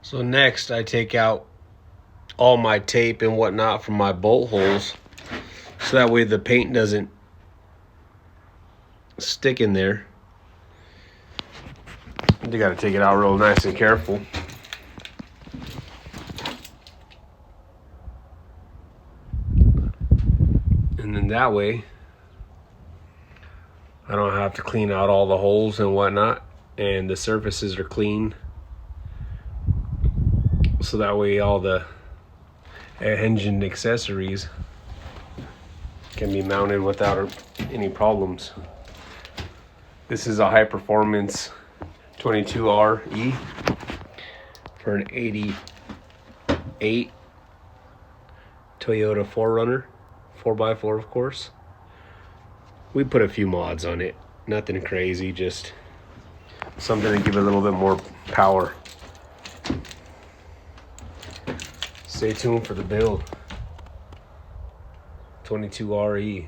So next I take out all my tape and whatnot from my bolt holes, so that way the paint doesn't stick in there. You gotta take it out real nice and careful. And then that way I don't have to clean out all the holes and whatnot, and the surfaces are clean. So that way all the engine accessories can be mounted without any problems. This is a high performance 22RE for an 88 Toyota 4Runner, 4x4 of course. We put a few mods on it, nothing crazy, just something to give it a little bit more power. Stay tuned for the build. 22RE.